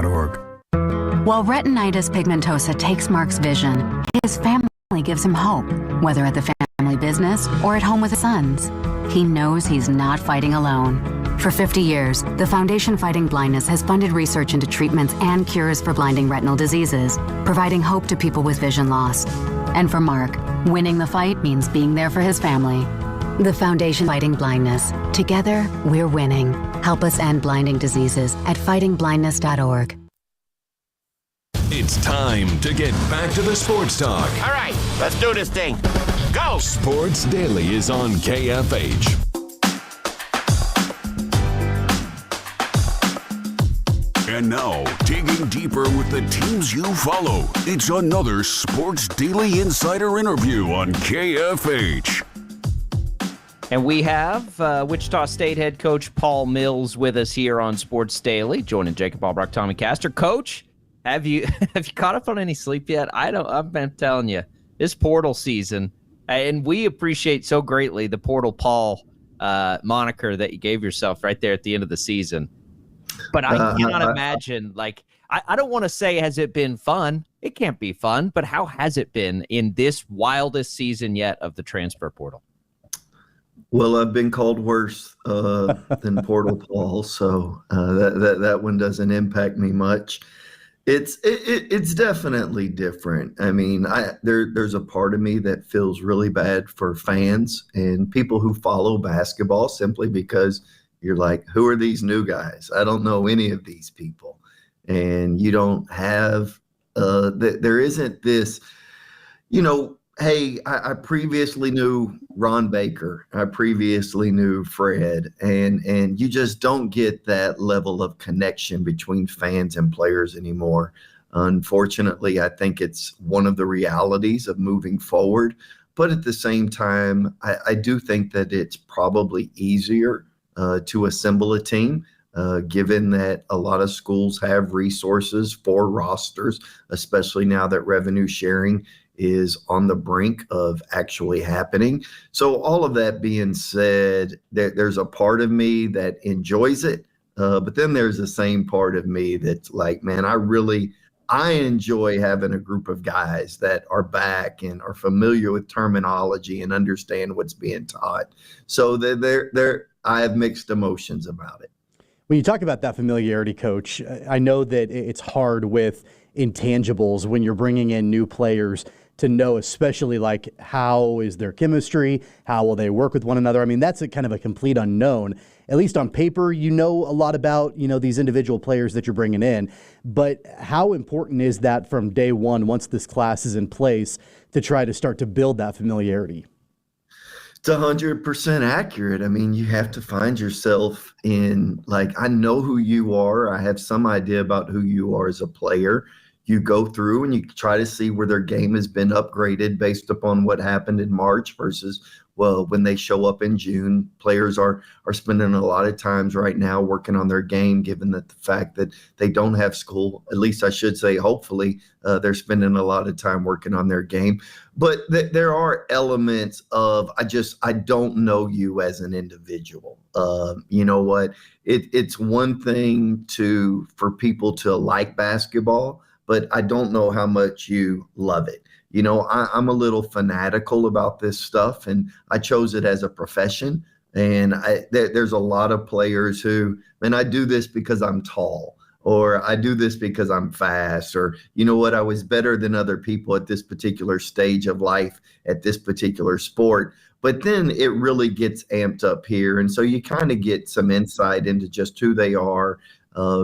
sportsdaily.org. While retinitis pigmentosa takes Mark's vision, his family gives him hope, whether at the family business or at home with his sons. He knows he's not fighting alone. For 50 years, the Foundation Fighting Blindness has funded research into treatments and cures for blinding retinal diseases, providing hope to people with vision loss. And for Mark, winning the fight means being there for his family. The Foundation Fighting Blindness. Together, we're winning. Help us end blinding diseases at fightingblindness.org. It's time to get back to the sports talk. All right, let's do this thing. Go! Sports Daily is on KFH. And now, digging deeper with the teams you follow, it's another Sports Daily Insider interview on KFH. And we have Wichita State head coach Paul Mills with us here on Sports Daily, joining Jacob Albrock, Tommy Castor. Coach, have you caught up on any sleep yet? I've been telling you, this portal season, and we appreciate so greatly the Portal Paul moniker that you gave yourself right there at the end of the season. But I cannot imagine, I don't want to say has it been fun. It can't be fun, but how has it been in this wildest season yet of the transfer portal? Well, I've been called worse than Portal Paul, so that one doesn't impact me much. It's definitely different. I mean, there's a part of me that feels really bad for fans and people who follow basketball simply because you're like, who are these new guys? I don't know any of these people. And you don't have there isn't this, hey, I previously knew Ron Baker. I previously knew Fred. And you just don't get that level of connection between fans and players anymore. Unfortunately, I think it's one of the realities of moving forward. But at the same time, I do think that it's probably easier to assemble a team, given that a lot of schools have resources for rosters, especially now that revenue sharing is on the brink of actually happening. So all of that being said, there's a part of me that enjoys it, but then there's the same part of me that's like, man, I enjoy having a group of guys that are back and are familiar with terminology and understand what's being taught. So I have mixed emotions about it. When you talk about that familiarity, Coach, I know that it's hard with intangibles when you're bringing in new players to know, especially like how is their chemistry, how will they work with one another. I mean, that's a kind of a complete unknown. At least on paper, you know a lot about, these individual players that you're bringing in. But how important is that from day one, once this class is in place, to try to start to build that familiarity? It's 100% accurate. I mean, you have to find yourself in, I know who you are. I have some idea about who you are as a player. You go through and you try to see where their game has been upgraded based upon what happened in March versus, when they show up in June. Players are spending a lot of times right now working on their game, given that the fact that they don't have school. At least I should say, hopefully, they're spending a lot of time working on their game. But there are elements of, I don't know you as an individual. You know what? It's one thing for people to like basketball, but I don't know how much you love it. I'm a little fanatical about this stuff, and I chose it as a profession. And there's a lot of players who, I do this because I'm tall, or I do this because I'm fast, or I was better than other people at this particular stage of life, at this particular sport. But then it really gets amped up here. And so you kind of get some insight into just who they are.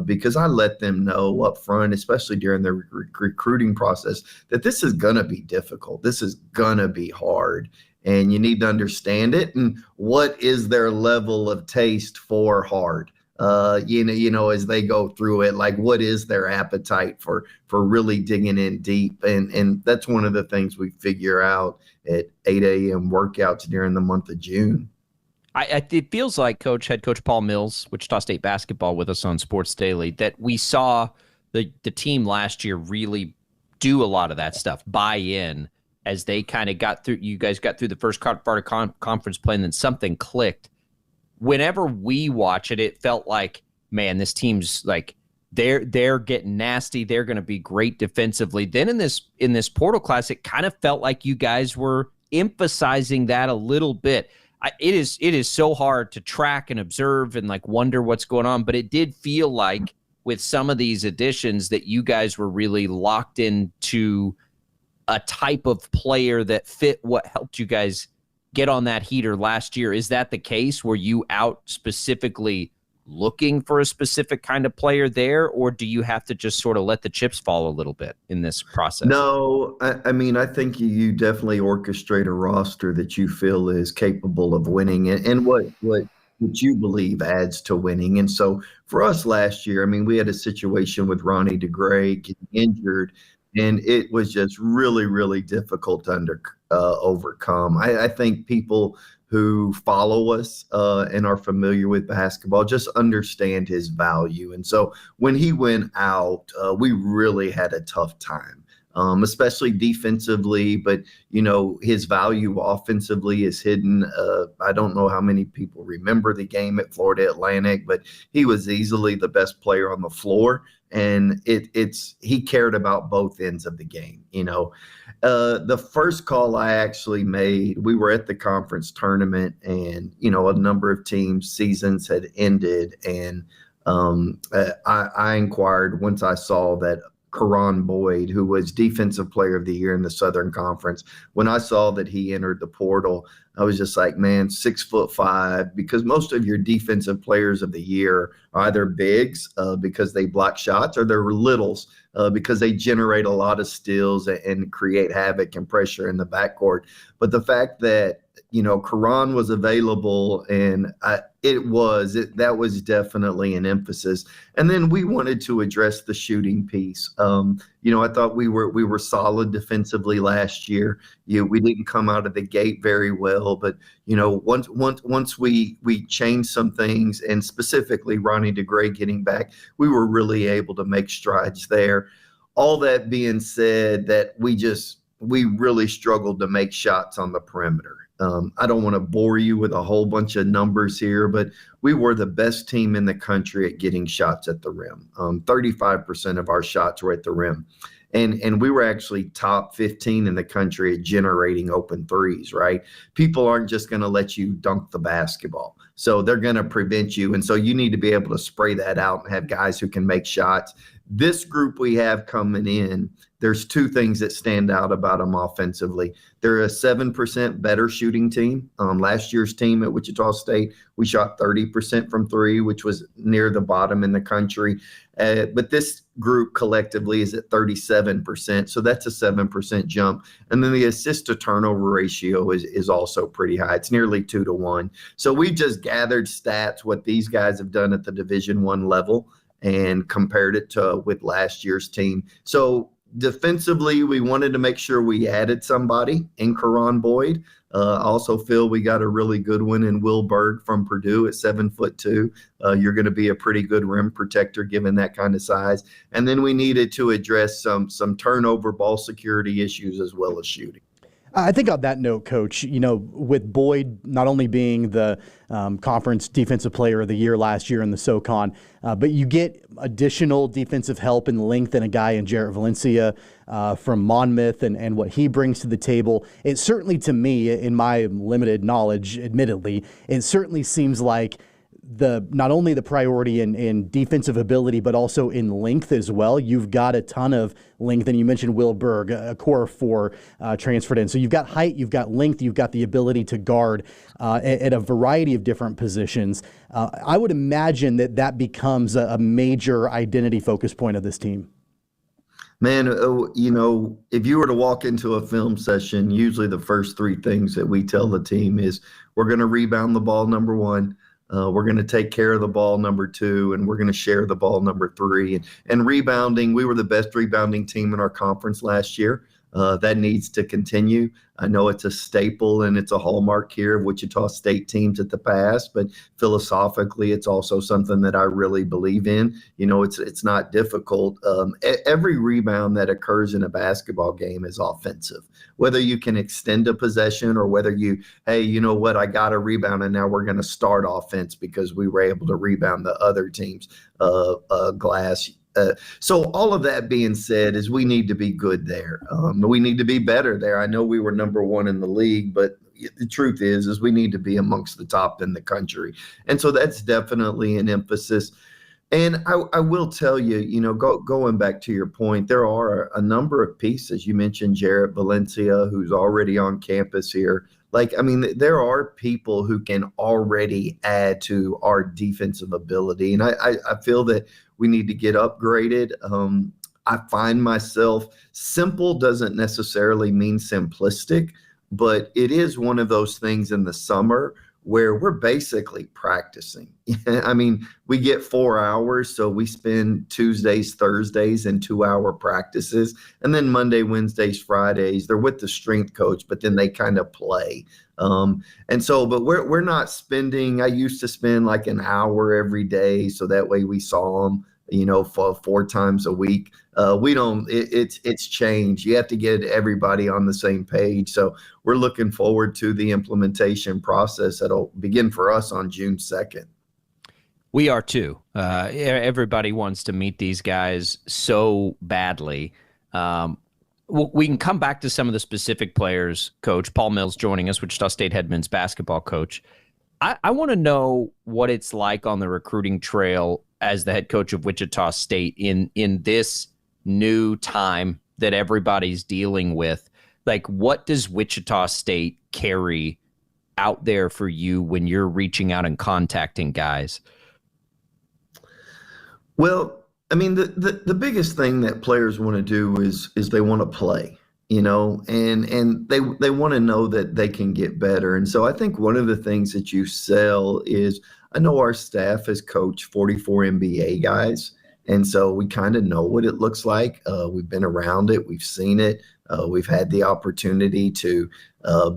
Because I let them know up front, especially during the recruiting process, that this is going to be difficult. This is going to be hard, and you need to understand it. And what is their level of taste for hard? As they go through it, what is their appetite for really digging in deep? And that's one of the things we figure out at 8 a.m. workouts during the month of June. It feels like head coach Paul Mills, Wichita State basketball, with us on Sports Daily, that we saw the team last year really do a lot of that stuff, buy in as they kind of got through. You guys got through the first part of conference play, and then something clicked. Whenever we watch it, it felt like, man, this team's they're getting nasty. They're going to be great defensively. Then in this Portal Class, it kind of felt like you guys were emphasizing that a little bit. It is so hard to track and observe and like wonder what's going on, but it did feel like with some of these additions that you guys were really locked into a type of player that fit what helped you guys get on that heater last year. Is that the case? Were you out specifically looking for a specific kind of player there, or do you have to just sort of let the chips fall a little bit in this process? No, I mean, I think you definitely orchestrate a roster that you feel is capable of winning and what you believe adds to winning. And so for us last year, I mean, we had a situation with Ronnie DeGray getting injured, and it was just really, really difficult to overcome. I think people who follow us and are familiar with basketball just understand his value. And so when he went out, we really had a tough time, especially defensively. But, you know, his value offensively is hidden. I don't know how many people remember the game at Florida Atlantic, but he was easily the best player on the floor. And he cared about both ends of the game, you know. The first call I actually made, we were at the conference tournament, and, you know, a number of teams' seasons had ended. And I inquired once I saw that Karan Boyd, who was Defensive Player of the Year in the Southern Conference, when I saw that he entered the portal, I was just like, man, 6'5", because most of your defensive players of the year are either bigs because they block shots, or they're littles because they generate a lot of steals and create havoc and pressure in the backcourt. But the fact that, you know, Karan was available, and that was definitely an emphasis. And then we wanted to address the shooting piece. You know, I thought we were solid defensively last year. We didn't come out of the gate very well, but, you know, once we changed some things, and specifically Ronnie DeGray getting back, we were really able to make strides there. All that being said, that we really struggled to make shots on the perimeter. I don't want to bore you with a whole bunch of numbers here, but we were the best team in the country at getting shots at the rim. 35% of our shots were at the rim. And we were actually top 15 in the country at generating open threes, right? People aren't just going to let you dunk the basketball. So they're going to prevent you. And so you need to be able to spray that out and have guys who can make shots. This group we have coming in, there's two things that stand out about them offensively. They're a 7% better shooting team. Last year's team at Wichita State, we shot 30% from three, which was near the bottom in the country. But this group collectively is at 37%, so that's a 7% jump. And then the assist to turnover ratio is also pretty high. It's nearly 2-1. So we just gathered stats, what these guys have done at the Division I level, and compared it to with last year's team. So defensively, we wanted to make sure we added somebody in Karan Boyd. I also feel we got a really good one in Will Berg from Purdue at 7'2". You're going to be a pretty good rim protector given that kind of size. And then we needed to address some turnover, ball security issues as well as shooting. I think on that note, Coach, you know, with Boyd not only being the conference defensive player of the year last year in the SoCon, but you get additional defensive help and length in a guy in Jarrett Valencia from Monmouth and what he brings to the table. It certainly, to me, in my limited knowledge, admittedly, it certainly seems like not only the priority in defensive ability, but also in length as well. You've got a ton of length, and you mentioned Will Berg, a core 4 transferred in. So you've got height, you've got length, you've got the ability to guard at a variety of different positions. I would imagine that becomes a major identity focus point of this team. Man, you know, if you were to walk into a film session, usually the first 3 things that we tell the team is we're going to rebound the ball, number 1. We're going to take care of the ball, number 2, and we're going to share the ball, number 3. And rebounding, we were the best rebounding team in our conference last year. That needs to continue. I know it's a staple and it's a hallmark here of Wichita State teams at the past, but philosophically, it's also something that I really believe in. It's not difficult. Every rebound that occurs in a basketball game is offensive. Whether you can extend a possession or whether hey, you know what, I got a rebound and now we're going to start offense because we were able to rebound the other team's glass. So all of that being said is we need to be good there. We need to be better there. I know we were number one in the league, but the truth is we need to be amongst the top in the country. And so that's definitely an emphasis. And I will tell you, going back to your point, there are a number of pieces. You mentioned Jarrett Valencia, who's already on campus here. There are people who can already add to our defensive ability. And I feel that we need to get upgraded. I find myself, simple doesn't necessarily mean simplistic, but it is one of those things in the summer where we're basically practicing. We get 4 hours, so we spend Tuesdays, Thursdays in 2-hour practices, and then Monday, Wednesdays, Fridays, they're with the strength coach, but then they kind of play. But we're not spending, I used to spend like an hour every day, so that way we saw them, for 4 times a week. We don't, it's changed. You have to get everybody on the same page. So we're looking forward to the implementation process that'll begin for us on June 2nd. We are too. Everybody wants to meet these guys so badly. We can come back to some of the specific players, Coach. Paul Mills joining us, Wichita State head men's basketball coach. I want to know what it's like on the recruiting trail as the head coach of Wichita State in this new time that everybody's dealing with. Like, what does Wichita State carry out there for you when you're reaching out and contacting guys? Well, the biggest thing that players want to do is they want to play, and they want to know that they can get better. And so I think one of the things that you sell is, I know our staff has coached 44 NBA guys, and so we kind of know what it looks like. We've been around it. We've seen it. We've had the opportunity to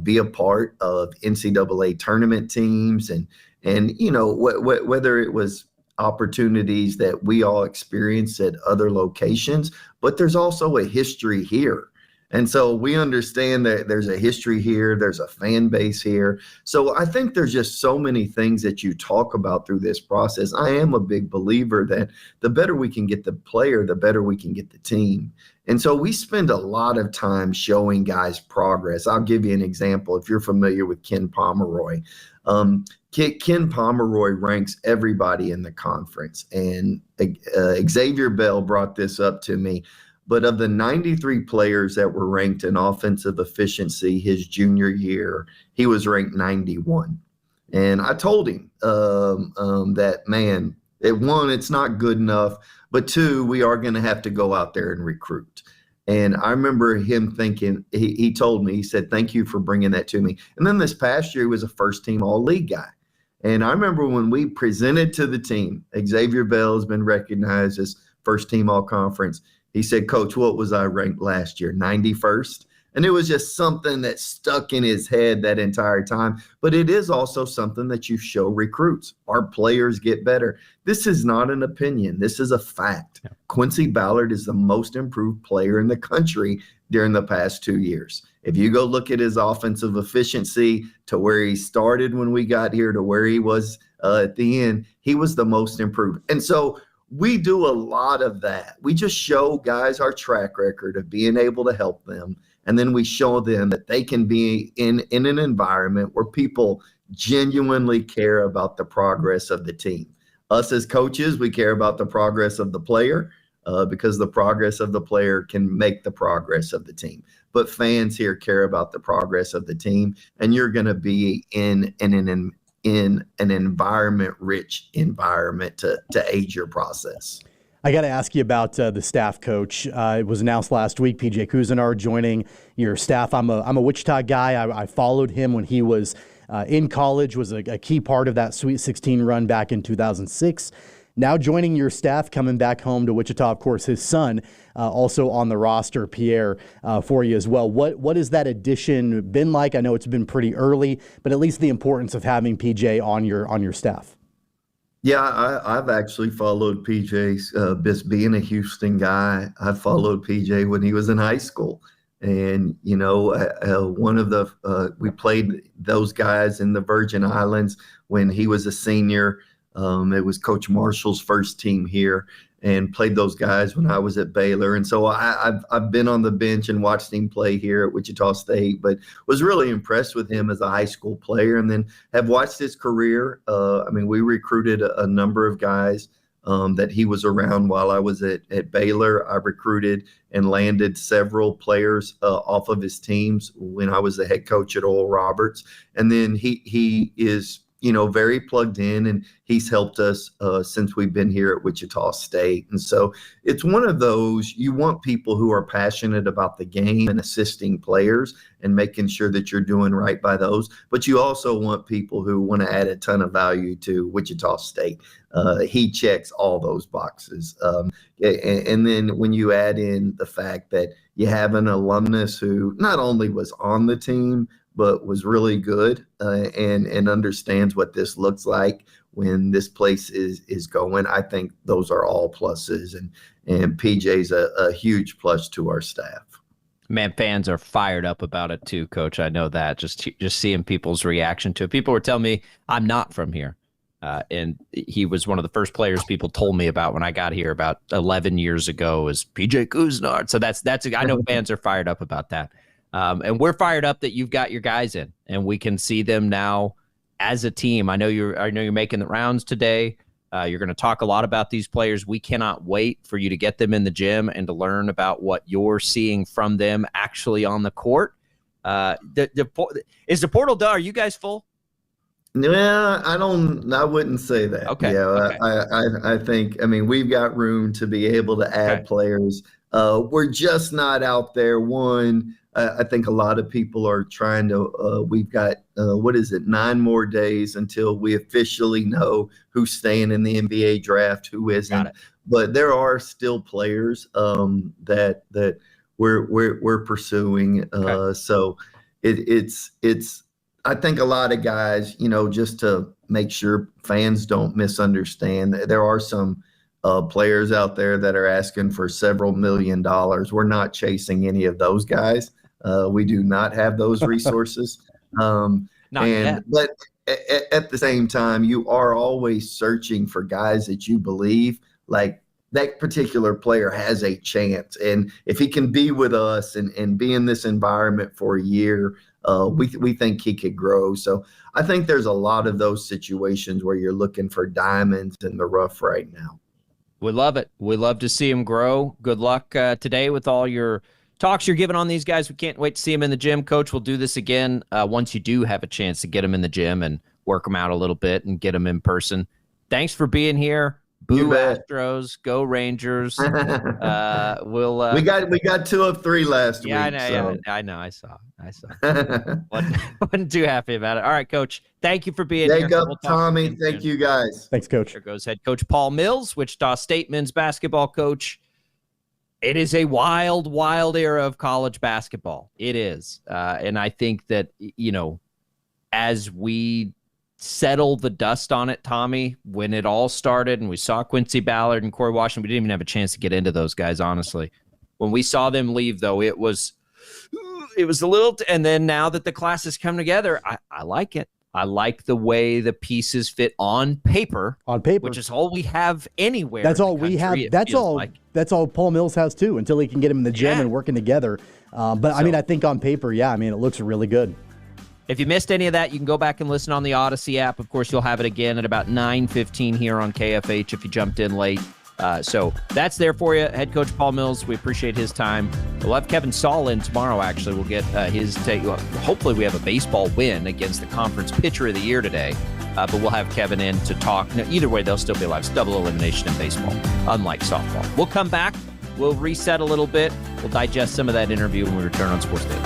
be a part of NCAA tournament teams, and whether it was opportunities that we all experienced at other locations, but there's also a history here. And so we understand that there's a history here, there's a fan base here. So I think there's just so many things that you talk about through this process. I am a big believer that the better we can get the player, the better we can get the team. And so we spend a lot of time showing guys progress. I'll give you an example. If you're familiar with Ken Pomeroy, Ken Pomeroy ranks everybody in the conference. And Xavier Bell brought this up to me. But of the 93 players that were ranked in offensive efficiency his junior year, he was ranked 91. And I told him that, man, it's not good enough. But 2, we are going to have to go out there and recruit. And I remember him thinking, he told me, he said, thank you for bringing that to me. And then this past year, he was a first-team all-league guy. And I remember when we presented to the team, Xavier Bell has been recognized as first-team all-conference. He said, Coach, what was I ranked last year? 91st? And it was just something that stuck in his head that entire time. But it is also something that you show recruits. Our players get better. This is not an opinion. This is a fact. Yeah. Quincy Ballard is the most improved player in the country during the past 2 years. If you go look at his offensive efficiency to where he started when we got here to where he was at the end, he was the most improved. And so we do a lot of that. We just show guys our track record of being able to help them. And then we show them that they can be in an environment where people genuinely care about the progress of the team. Us as coaches, we care about the progress of the player because the progress of the player can make the progress of the team. But fans here care about the progress of the team, and you're going to be in an environment-rich environment to aid your process. I got to ask you about the staff coach. It was announced last week, PJ Cousinar joining your staff. I'm a Wichita guy. I followed him when he was in college, was a key part of that Sweet 16 run back in 2006. Now joining your staff, coming back home to Wichita, of course, his son also on the roster, Pierre, for you as well. What has that addition been like? I know it's been pretty early, but at least the importance of having PJ on your staff. Yeah, I've actually followed PJ's, just being a Houston guy. I followed PJ when he was in high school. And, one of we played those guys in the Virgin Islands when he was a senior. It was Coach Marshall's first team here, and played those guys when I was at Baylor. And so I've been on the bench and watched him play here at Wichita State, but was really impressed with him as a high school player, and then have watched his career. We recruited a number of guys that he was around while I was at Baylor. I recruited and landed several players off of his teams when I was the head coach at Oral Roberts. And then he is very plugged in, and he's helped us since we've been here at Wichita State. And so it's one of those, you want people who are passionate about the game and assisting players and making sure that you're doing right by those. But you also want people who want to add a ton of value to Wichita State. He checks all those boxes. And then when you add in the fact that you have an alumnus who not only was on the team, but was really good and understands what this looks like when this place is going. I think those are all pluses, and PJ's a huge plus to our staff. Man, fans are fired up about it too, Coach. I know that. Just seeing people's reaction to it. People were telling me I'm not from here, and he was one of the first players people told me about when I got here about 11 years ago. Was PJ Couisnard. So that's I know fans are fired up about that. And we're fired up that you've got your guys in, and we can see them now as a team. I know you're making the rounds today. You're going to talk a lot about these players. We cannot wait for you to get them in the gym and to learn about what you're seeing from them actually on the court. Is the portal done? Are you guys full? Yeah, I wouldn't say that. Okay. Yeah, okay. I think, we've got room to be able to add players. We're just not out there. I think a lot of people are trying to, we've got, 9 more days until we officially know who's staying in the NBA draft, who isn't. But there are still players that we're pursuing. So it's I think a lot of guys, just to make sure fans don't misunderstand, there are some players out there that are asking for several $1 million. We're not chasing any of those guys. We do not have those resources. Not yet. But at the same time, you are always searching for guys that you believe like that particular player has a chance. And if he can be with us and be in this environment for a year, we think he could grow. So I think there's a lot of those situations where you're looking for diamonds in the rough right now. We love it. We love to see him grow. Good luck today with all your talks you're giving on these guys. We can't wait to see him in the gym. Coach, we'll do this again once you do have a chance to get him in the gym and work him out a little bit and get him in person. Thanks for being here. Boo Astros, go Rangers. We got 2 of 3 last week. I know. I saw. Wasn't too happy about it. All right, Coach. Thank you for being here. We'll Tommy. Thank you, guys. Thanks, Coach. There goes head coach Paul Mills, Wichita State men's basketball coach. It is a wild, wild era of college basketball. It is. And I think that, as we settle the dust on it, Tommy, when it all started and we saw Quincy Ballard and Corey Washington, we didn't even have a chance to get into those guys, honestly. When we saw them leave, though, it was a little, and then now that the classes come together, I like it. I like the way the pieces fit on paper, which is all we have anywhere. That's all we have. That's all Paul Mills has too, until he can get him in the gym and working together. I think on paper, it looks really good. If you missed any of that, you can go back and listen on the Odyssey app. Of course, you'll have it again at about 9:15 here on KFH if you jumped in late. So that's there for you. Head coach Paul Mills, we appreciate his time. We'll have Kevin Saul in tomorrow, actually. We'll get his take. Hopefully we have a baseball win against the conference pitcher of the year today. But we'll have Kevin in to talk. Now, either way, they'll still be alive. It's double elimination in baseball, unlike softball. We'll come back. We'll reset a little bit. We'll digest some of that interview when we return on Sports Daily.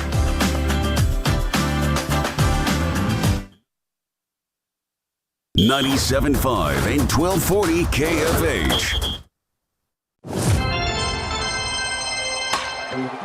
97.5 and 1240 KFH.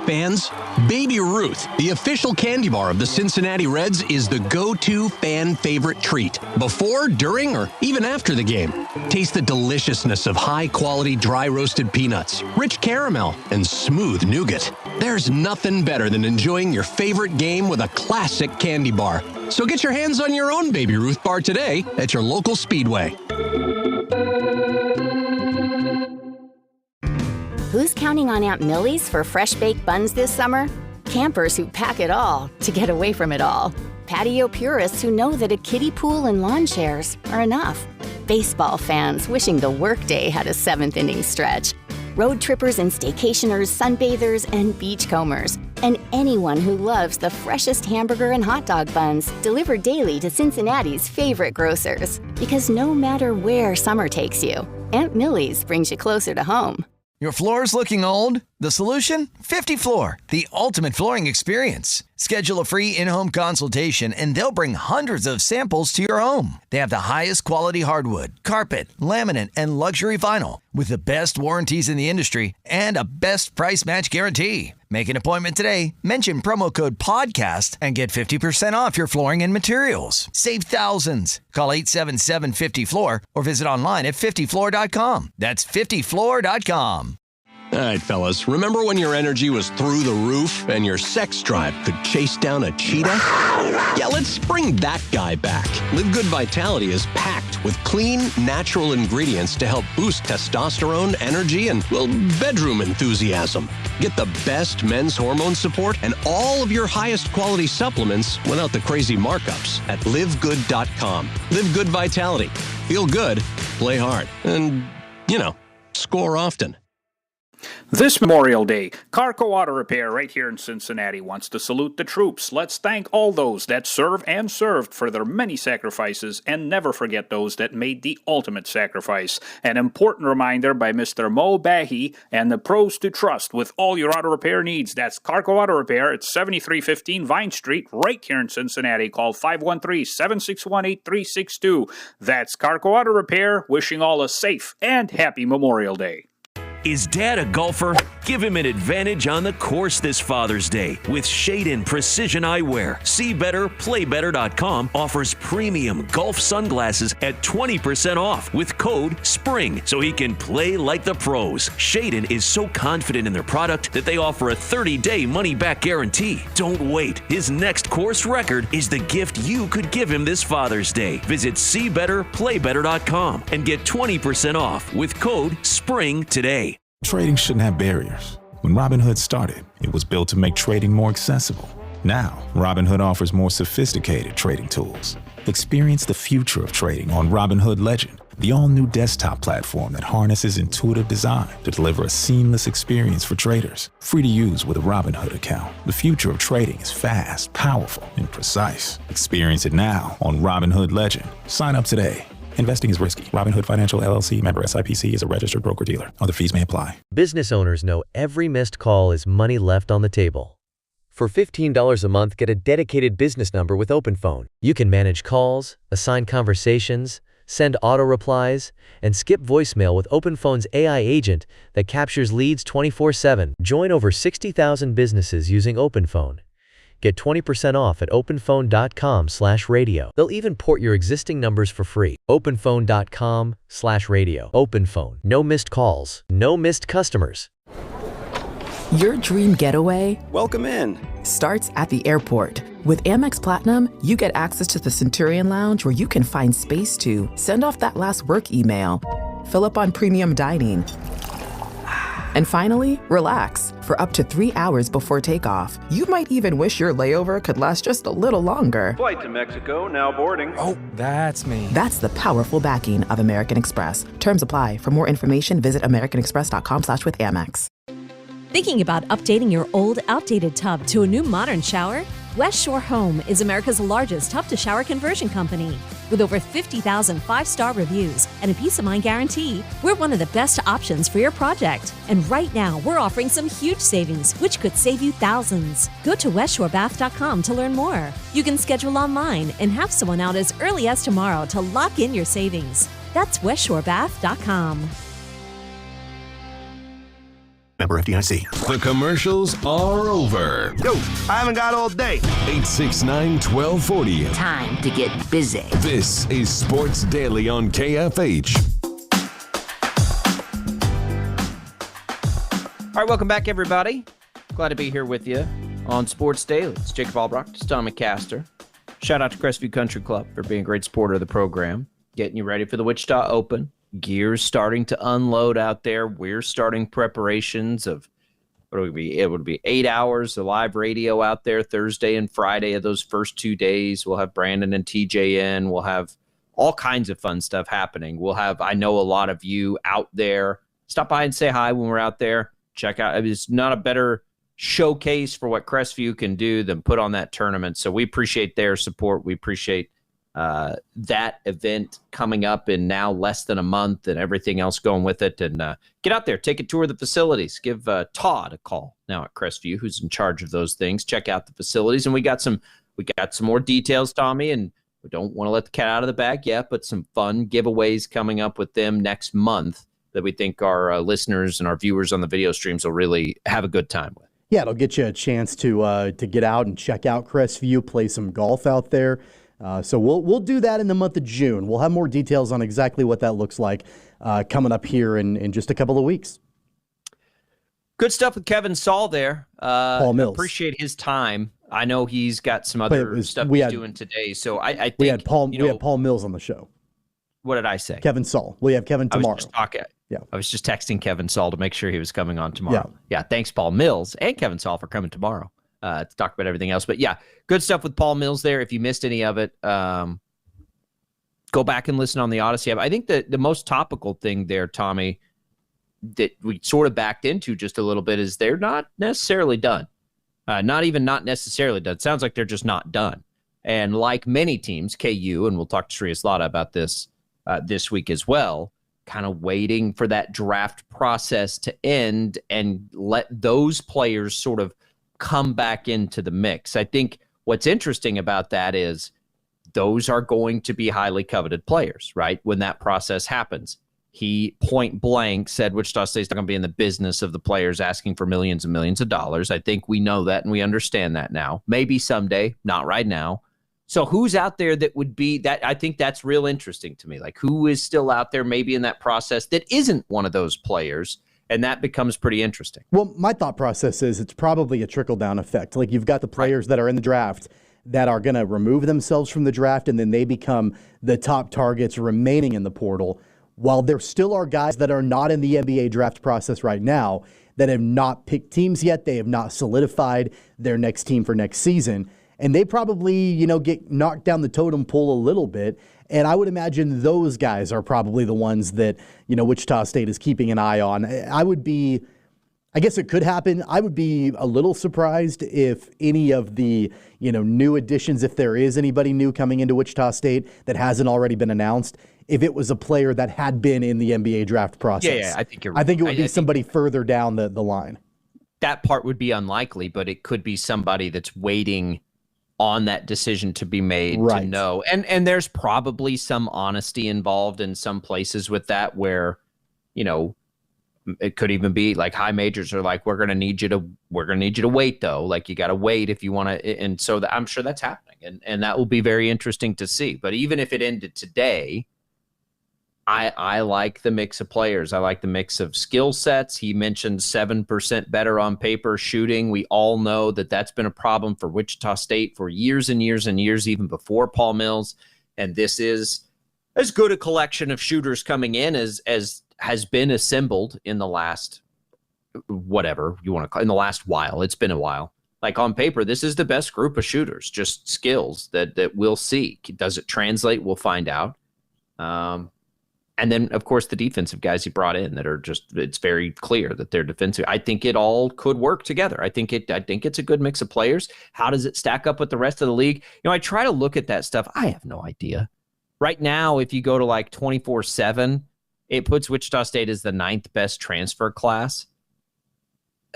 Fans, Baby Ruth, the official candy bar of the Cincinnati Reds, is the go-to fan favorite treat before, during, or even after the game. Taste the deliciousness of high-quality dry roasted peanuts, rich caramel, and smooth nougat. There's nothing better than enjoying your favorite game with a classic candy bar. So get your hands on your own Baby Ruth bar today at your local Speedway. Who's counting on Aunt Millie's for fresh baked buns this summer? Campers who pack it all to get away from it all. Patio purists who know that a kiddie pool and lawn chairs are enough. Baseball fans wishing the workday had a seventh inning stretch. Road trippers and staycationers, sunbathers, and beachcombers. And anyone who loves the freshest hamburger and hot dog buns delivered daily to Cincinnati's favorite grocers. Because no matter where summer takes you, Aunt Millie's brings you closer to home. Your floor's looking old? The solution? 50 Floor, the ultimate flooring experience. Schedule a free in-home consultation and they'll bring hundreds of samples to your home. They have the highest quality hardwood, carpet, laminate, and luxury vinyl with the best warranties in the industry and a best price match guarantee. Make an appointment today, mention promo code PODCAST, and get 50% off your flooring and materials. Save thousands. Call 877-50-FLOOR or visit online at 50floor.com. That's 50floor.com. All right, fellas, remember when your energy was through the roof and your sex drive could chase down a cheetah? Yeah, let's bring that guy back. Live Good Vitality is packed with clean, natural ingredients to help boost testosterone, energy, and, well, bedroom enthusiasm. Get the best men's hormone support and all of your highest quality supplements without the crazy markups at livegood.com. Live Good Vitality. Feel good, play hard, and, score often. This Memorial Day, Carco Auto Repair right here in Cincinnati wants to salute the troops. Let's thank all those that serve and served for their many sacrifices and never forget those that made the ultimate sacrifice. An important reminder by Mr. Mo Bahi and the pros to trust with all your auto repair needs. That's Carco Auto Repair at 7315 Vine Street right here in Cincinnati. Call 513-761-8362. That's Carco Auto Repair, wishing all a safe and happy Memorial Day. Is Dad a golfer? Give him an advantage on the course this Father's Day with Shade Precision Eyewear. See Better, PlayBetter.com offers premium golf sunglasses at 20% off with code SPRING so he can play like the pros. Shade is so confident in their product that they offer a 30-day money-back guarantee. Don't wait. His next course record is the gift you could give him this Father's Day. Visit SeeBetterPlayBetter.com and get 20% off with code SPRING today. Trading shouldn't have barriers. When Robinhood started, it was built to make trading more accessible. Now, Robinhood offers more sophisticated trading tools. Experience the future of trading on Robinhood Legend, the all-new desktop platform that harnesses intuitive design to deliver a seamless experience for traders. Free to use with a Robinhood account. The future of trading is fast, powerful, and precise. Experience it now on Robinhood Legend. Sign up today. Investing is risky. Robinhood Financial LLC member SIPC is a registered broker-dealer. Other fees may apply. Business owners know every missed call is money left on the table. For $15 a month, get a dedicated business number with OpenPhone. You can manage calls, assign conversations, send auto replies, and skip voicemail with OpenPhone's AI agent that captures leads 24/7. Join over 60,000 businesses using OpenPhone. Get 20% off at openphone.com/radio. They'll even port your existing numbers for free. openphone.com/radio. OpenPhone. No missed calls. No missed customers. Your dream getaway? Welcome in. Starts at the airport. With Amex Platinum, you get access to the Centurion Lounge where you can find space to send off that last work email, fill up on premium dining, and finally, relax for up to 3 hours before takeoff. You might even wish your layover could last just a little longer. Flight to Mexico, now boarding. Oh, that's me. That's the powerful backing of American Express. Terms apply. For more information, visit americanexpress.com/withAmex. Thinking about updating your old, outdated tub to a new modern shower? West Shore Home is America's largest tub-to-shower conversion company. With over 50,000 five-star reviews and a peace of mind guarantee, we're one of the best options for your project. And right now, we're offering some huge savings, which could save you thousands. Go to westshorebath.com to learn more. You can schedule online and have someone out as early as tomorrow to lock in your savings. That's westshorebath.com. Member FDIC. The commercials are over. Yo, I haven't got all day. 869-1240. Time to get busy. This is Sports Daily on KFH. All right, welcome back, everybody. Glad to be here with you on Sports Daily. It's Jacob Albrock, it's Tom McCaster. Shout out to Crestview Country Club for being a great supporter of the program, getting you ready for the Wichita Open. Gear's starting to unload out there. We're starting preparations of, what would it be? It would be 8 hours of live radio out there Thursday and Friday of those first 2 days. We'll have Brandon and TJ in. We'll have all kinds of fun stuff happening. We'll have, I know a lot of you out there. Stop by and say hi when we're out there. Check out, it's not a better showcase for what Crestview can do than put on that tournament. So we appreciate their support. We appreciate that event coming up in now less than a month and everything else going with it. And get out there, take a tour of the facilities. Give Todd a call now at Crestview, who's in charge of those things. Check out the facilities. And we got some more details, Tommy, and we don't want to let the cat out of the bag yet, but some fun giveaways coming up with them next month that we think our listeners and our viewers on the video streams will really have a good time with. Yeah, it'll get you a chance to get out and check out Crestview, play some golf out there. So we'll do that in the month of June. We'll have more details on exactly what that looks like coming up here in just a couple of weeks. Good stuff with Kevin Saul there. Paul Mills. Appreciate his time. I know he's got some other stuff he's doing today. So I think we had Paul Mills on the show. What did I say? Kevin Saul. We have Kevin tomorrow. I was just texting Kevin Saul to make sure he was coming on tomorrow. Yeah, thanks Paul Mills and Kevin Saul for coming tomorrow. To talk about everything else. But yeah, good stuff with Paul Mills there. If you missed any of it, go back and listen on the Odyssey app. I think that the most topical thing there, Tommy, that we sort of backed into just a little bit is they're not necessarily done. Not necessarily done. It sounds like they're just not done. And like many teams, KU, and we'll talk to Shreyas Laddha about this this week as well, kind of waiting for that draft process to end and let those players sort of come back into the mix. I think what's interesting about that is those are going to be highly coveted players, right? When that process happens. He point blank said Wichita State's not going to be in the business of the players asking for millions and millions of dollars. I think we know that and we understand that now. Maybe someday, not right now. So who's out there that would be that? I think that's real interesting to me. Like who is still out there maybe in that process that isn't one of those players? And that becomes pretty interesting. Well, my thought process is it's probably a trickle-down effect. Like you've got the players that are in the draft that are going to remove themselves from the draft, and then they become the top targets remaining in the portal, while there still are guys that are not in the NBA draft process right now that have not picked teams yet. They have not solidified their next team for next season. And they probably, get knocked down the totem pole a little bit. And I would imagine those guys are probably the ones that, Wichita State is keeping an eye on. I guess it could happen. I would be a little surprised if any of the, new additions, if there is anybody new coming into Wichita State that hasn't already been announced, if it was a player that had been in the NBA draft process. Yeah, I think you're right. I think it would be somebody further down the line. That part would be unlikely, but it could be somebody that's waiting on that decision to be made to know. And there's probably some honesty involved in some places with that where, it could even be like high majors are like, we're going to need you to wait though. Like you got to wait if you want to. And so I'm sure that's happening and that will be very interesting to see. But even if it ended today, I like the mix of players. I like the mix of skill sets. He mentioned 7% better on paper shooting. We all know that that's been a problem for Wichita State for years and years and years, even before Paul Mills. And this is as good a collection of shooters coming in as has been assembled in the last, whatever you want to call it, in the last while. It's been a while. Like on paper, this is the best group of shooters, just skills that we'll see. Does it translate? We'll find out. And then, of course, the defensive guys he brought in that are just, it's very clear that they're defensive. I think it all could work together. I think it's a good mix of players. How does it stack up with the rest of the league? I try to look at that stuff. I have no idea. Right now, if you go to like 24/7, it puts Wichita State as the 9th best transfer class.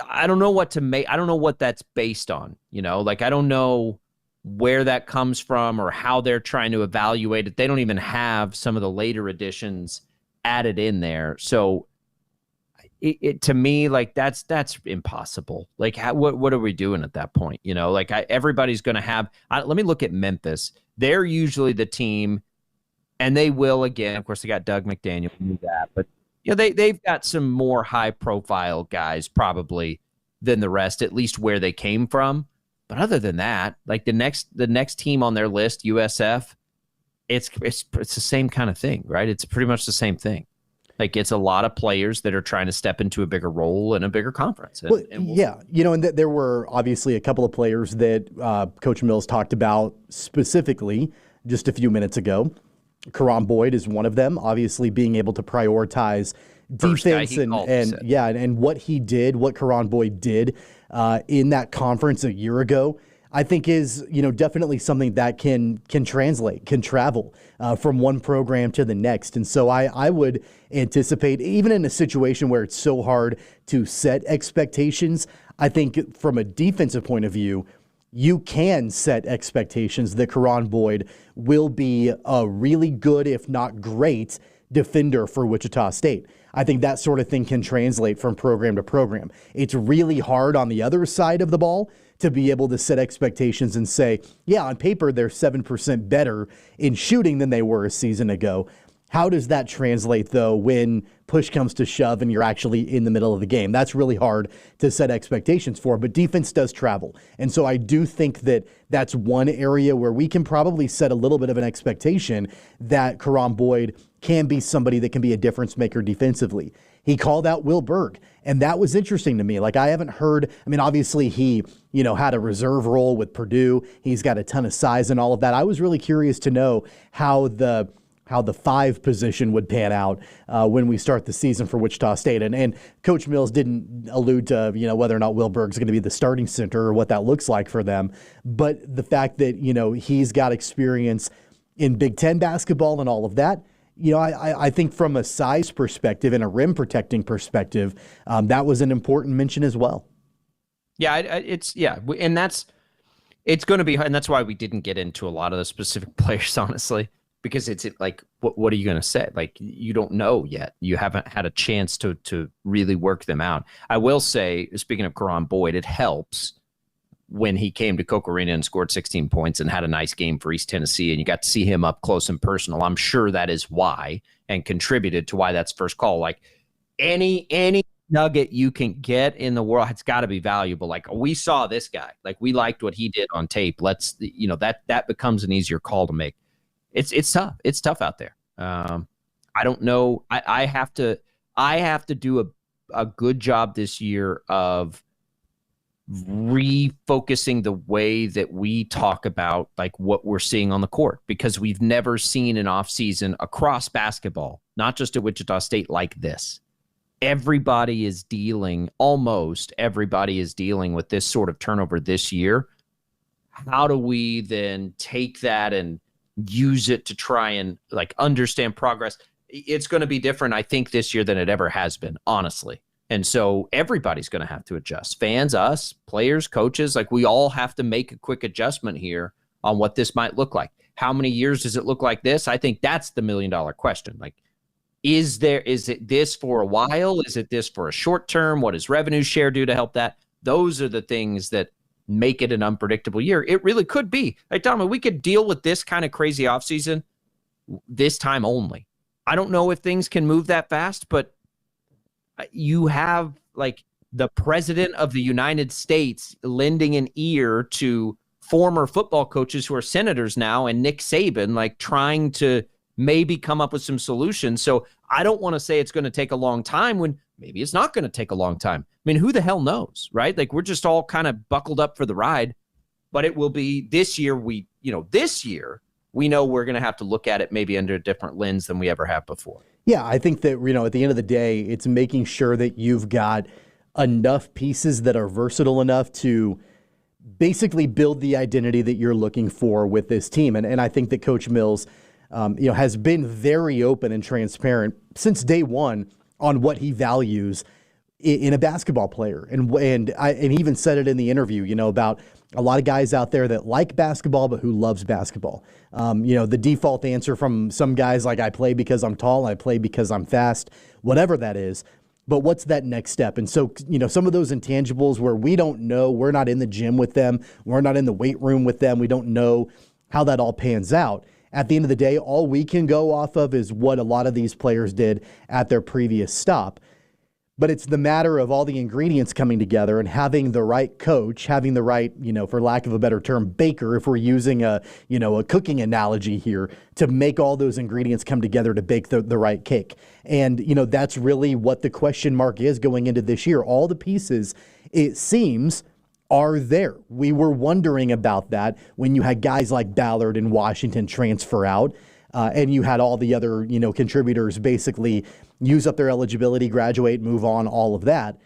I don't know what to make. I don't know what that's based on. I don't know where that comes from or how they're trying to evaluate it. They don't even have some of the later editions added in there. So to me, like that's impossible. Like what are we doing at that point? Everybody's going to have, let me look at Memphis. They're usually the team, and they will again. Of course, they got Doug McDaniel, knew that, but they've got some more high profile guys probably than the rest, at least where they came from. But other than that, like the next team on their list, USF, it's the same kind of thing, right? It's pretty much the same thing. Like it's a lot of players that are trying to step into a bigger role in a bigger conference. And there were obviously a couple of players that Coach Mills talked about specifically just a few minutes ago. Karan Boyd is one of them, obviously being able to prioritize defense and what he did, what Karan Boyd did in that conference a year ago, I think is, definitely something that can translate, can travel from one program to the next. And so I would anticipate, even in a situation where it's so hard to set expectations, I think from a defensive point of view, you can set expectations that Karan Boyd will be a really good, if not great, defender for Wichita State. I think that sort of thing can translate from program to program. It's really hard on the other side of the ball to be able to set expectations and say, yeah, on paper, they're 7% better in shooting than they were a season ago. How does that translate, though, when push comes to shove and you're actually in the middle of the game? That's really hard to set expectations for, but defense does travel. And so I do think that that's one area where we can probably set a little bit of an expectation that Karan Boyd can be somebody that can be a difference maker defensively. He called out Will Berg, and that was interesting to me. Like, I haven't heard, obviously he, had a reserve role with Purdue. He's got a ton of size and all of that. I was really curious to know how the 5 position would pan out when we start the season for Wichita State. And Coach Mills didn't allude to, whether or not Will Berg's going to be the starting center or what that looks like for them. But the fact that, he's got experience in Big Ten basketball and all of that, I think from a size perspective and a rim protecting perspective, that was an important mention as well. Yeah, and it's going to be, and that's why we didn't get into a lot of the specific players, honestly. Because it's like, what are you going to say? Like, you don't know yet. You haven't had a chance to really work them out. I will say, speaking of Karan Boyd, it helps when he came to Koch Arena and scored 16 points and had a nice game for East Tennessee, and you got to see him up close and personal. I'm sure that is why, and contributed to why that's first call. Like, any nugget you can get in the world, it's got to be valuable. Like, we saw this guy. Like, we liked what he did on tape. Let's, that becomes an easier call to make. It's tough. It's tough out there. I don't know. I have to do a good job this year of refocusing the way that we talk about like what we're seeing on the court, because we've never seen an offseason across basketball, not just at Wichita State, like this. Almost everybody is dealing with this sort of turnover this year. How do we then take that and use it to try and like understand progress? It's going to be different, I think, this year than it ever has been, honestly. And so everybody's going to have to adjust. Fans, us, players, coaches, like we all have to make a quick adjustment here on what this might look like. How many years does it look like this? I think that's the $1 million question. Like, is it this for a while? Is it this for a short term? What does revenue share do to help that? Those are the things that make it an unpredictable year. It really could be. Like, Tom, we could deal with this kind of crazy offseason this time only. I don't know if things can move that fast, but you have like the president of the United States lending an ear to former football coaches who are senators now, and Nick Saban, like trying to maybe come up with some solutions. So I don't want to say it's going to take a long time when maybe it's not going to take a long time. I mean, who the hell knows, right? Like, we're just all kind of buckled up for the ride, but it will be this year. We know we're going to have to look at it maybe under a different lens than we ever have before. Yeah, I think that, at the end of the day, it's making sure that you've got enough pieces that are versatile enough to basically build the identity that you're looking for with this team. And I think that Coach Mills has been very open and transparent since day one on what he values in a basketball player. And he even said it in the interview, about a lot of guys out there that like basketball, but who loves basketball. The default answer from some guys, like, I play because I'm tall, I play because I'm fast, whatever that is. But what's that next step? And so, some of those intangibles where we don't know, we're not in the gym with them, we're not in the weight room with them, we don't know how that all pans out. At the end of the day, all we can go off of is what a lot of these players did at their previous stop. But it's the matter of all the ingredients coming together and having the right coach, having the right, for lack of a better term, baker, if we're using a cooking analogy here, to make all those ingredients come together to bake the right cake. And, that's really what the question mark is going into this year. All the pieces, it seems, are there. We were wondering about that when you had guys like Ballard and Washington transfer out, and you had all the other, contributors basically use up their eligibility, graduate, move on, all of that.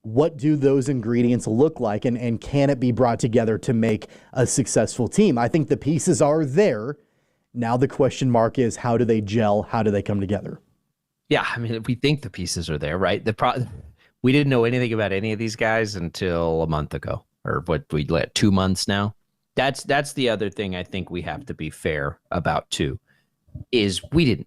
What do those ingredients look like, and can it be brought together to make a successful team? I think the pieces are there. Now the question mark is, how do they gel? How do they come together? Yeah, I mean, we think the pieces are there, right? We didn't know anything about any of these guys until a month ago, or 2 months now. That's the other thing I think we have to be fair about too, is we didn't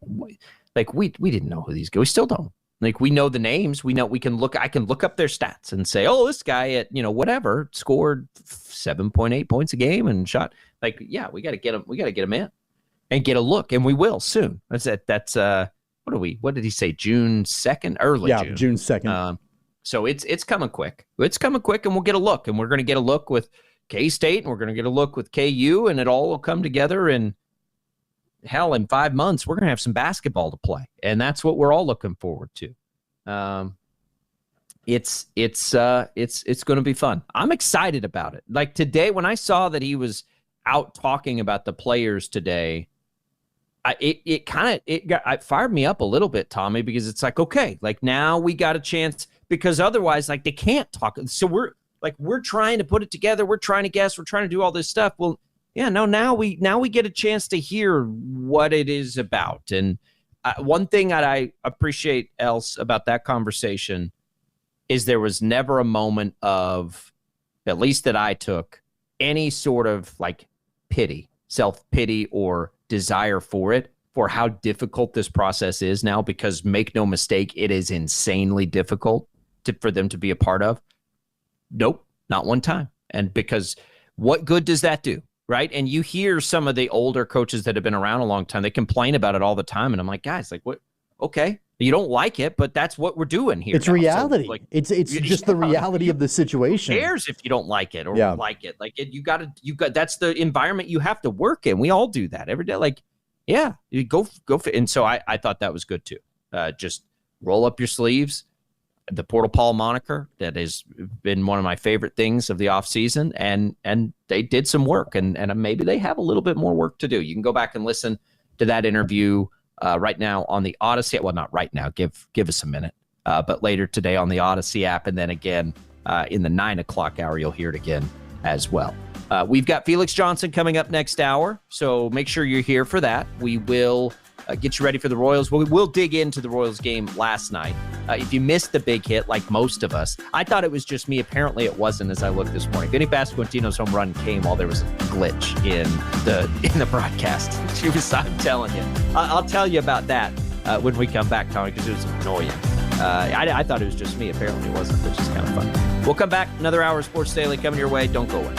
know who these guys. We still don't. We know the names. We know I can look up their stats and say, oh, this guy at whatever scored 7.8 points a game and shot. We got to get him. We got to get him in and get a look, and we will soon. That's what did he say? June 2nd, early June. Yeah, June 2nd. So it's coming quick. It's coming quick, and we'll get a look, and we're going to get a look with K-State, and we're going to get a look with KU, and it all will come together. And hell, in 5 months, we're going to have some basketball to play, and that's what we're all looking forward to. It's going to be fun. I'm excited about it. Like today, when I saw that he was out talking about the players today, it fired me up a little bit, Tommy, because it's like, okay, now we got a chance, because otherwise, they can't talk. So we're trying to put it together. We're trying to guess. We're trying to do all this stuff. Well, yeah, no, now we get a chance to hear what it is about. And one thing that I appreciate else about that conversation is there was never a moment of, at least that I took, any sort of pity, self-pity, or desire for how difficult this process is now, because make no mistake, it is insanely difficult for them to be a part of. Nope, not one time. And because what good does that do? Right. And you hear some of the older coaches that have been around a long time, they complain about it all the time. And I'm like, guys, what? Okay, you don't like it, but that's what we're doing here. It's now. reality. So, it's just the reality of the situation. Who cares if you don't like it or like it? You got, that's the environment you have to work in. We all do that every day. You go. And so I thought that was good too. Just roll up your sleeves. The Portal Paul moniker, that has been one of my favorite things of the offseason, and they did some work, and maybe they have a little bit more work to do. You can go back and listen to that interview right now on the Odyssey. Well, not right now. Give us a minute. But later today on the Odyssey app, and then again in the 9 o'clock hour, you'll hear it again as well. We've got Felix Johnson coming up next hour, so make sure you're here for that. We will get you ready for the Royals. We'll dig into the Royals game last night. If you missed the big hit, like most of us, I thought it was just me. Apparently it wasn't, as I looked this morning. Vinny Pasquantino's home run came while there was a glitch in the broadcast. I'm telling you. I'll tell you about that when we come back, Tommy, because it was annoying. I thought it was just me. Apparently it wasn't, which is kind of fun. We'll come back. Another hour of Sports Daily coming your way. Don't go away.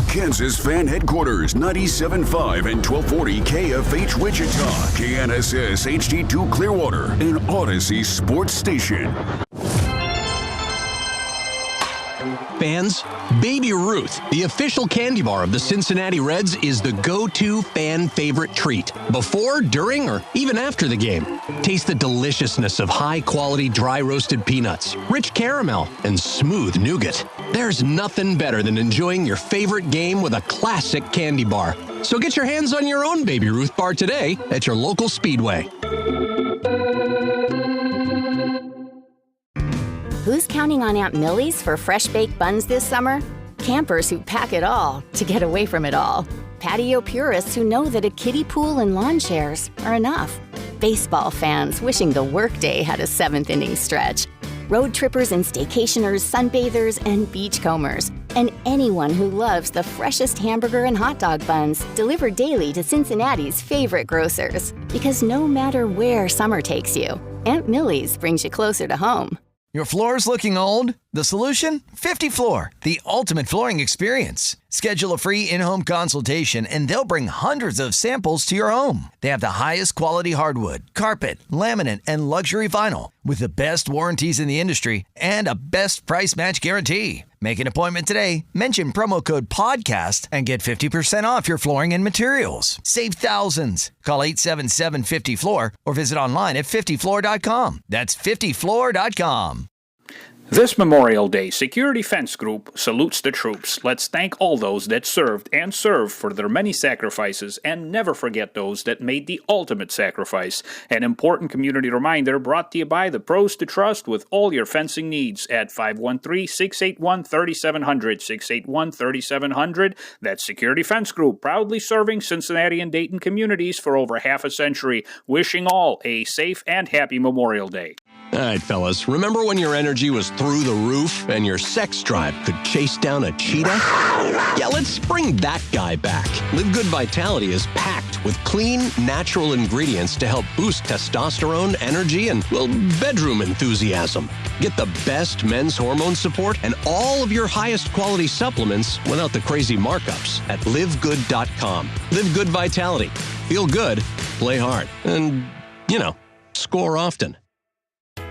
Kansas Fan Headquarters, 97.5 and 1240 KFH Wichita, KNSS HD2 Clearwater, and Odyssey Sports Station. fans, Baby Ruth, the official candy bar of the Cincinnati Reds, is the go-to fan favorite treat. Before, during, or even after the game. Taste the deliciousness of high-quality dry roasted peanuts, rich caramel, and smooth nougat. There's nothing better than enjoying your favorite game with a classic candy bar. So get your hands on your own Baby Ruth bar today at your local Speedway. Who's counting on Aunt Millie's for fresh baked buns this summer? Campers who pack it all to get away from it all. Patio purists who know that a kiddie pool and lawn chairs are enough. Baseball fans wishing the workday had a 7th inning stretch. Road trippers and staycationers, sunbathers, and beachcombers. And anyone who loves the freshest hamburger and hot dog buns delivered daily to Cincinnati's favorite grocers. Because no matter where summer takes you, Aunt Millie's brings you closer to home. Your floor's looking old? The solution? 50 Floor, the ultimate flooring experience. Schedule a free in-home consultation and they'll bring hundreds of samples to your home. They have the highest quality hardwood, carpet, laminate, and luxury vinyl with the best warranties in the industry and a best price match guarantee. Make an appointment today, mention promo code PODCAST, and get 50% off your flooring and materials. Save thousands. Call 877-50-FLOOR or visit online at 50floor.com. That's 50floor.com. This Memorial Day, Security Fence Group salutes the troops. Let's thank all those that served and serve for their many sacrifices and never forget those that made the ultimate sacrifice. An important community reminder brought to you by the pros to trust with all your fencing needs at 513-681-3700, 681-3700. That's Security Fence Group, proudly serving Cincinnati and Dayton communities for over half a century. Wishing all a safe and happy Memorial Day. All right, fellas, remember when your energy was through the roof and your sex drive could chase down a cheetah? Yeah, let's bring that guy back. Live Good Vitality is packed with clean, natural ingredients to help boost testosterone, energy, and, well, bedroom enthusiasm. Get the best men's hormone support and all of your highest quality supplements without the crazy markups at livegood.com. Live Good Vitality. Feel good, play hard, and, score often.